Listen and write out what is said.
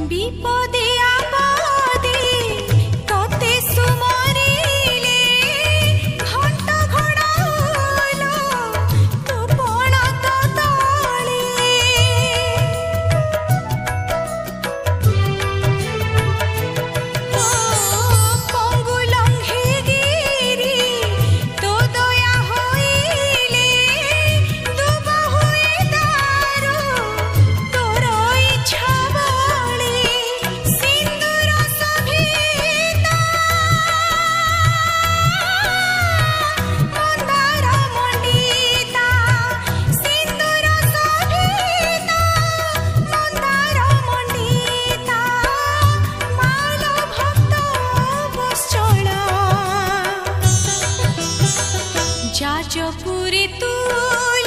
বিপদে আপদে তোতে সুমরিলে ঘণ্ট ঘোড়া হলো তো পড়া তো তলে পঙ্গু লঙ্ঘে গিরি তো দয়া হইলে দুব হয়ে দারু তোর ইচ্ছা বলে সিন্দুর শোভিতা মন্দার মণ্ডিতা সিন্দুর শোভিতা মন্দার মণ্ডিতা মাল ভক্ত বৎসলা যাজপুরে তুই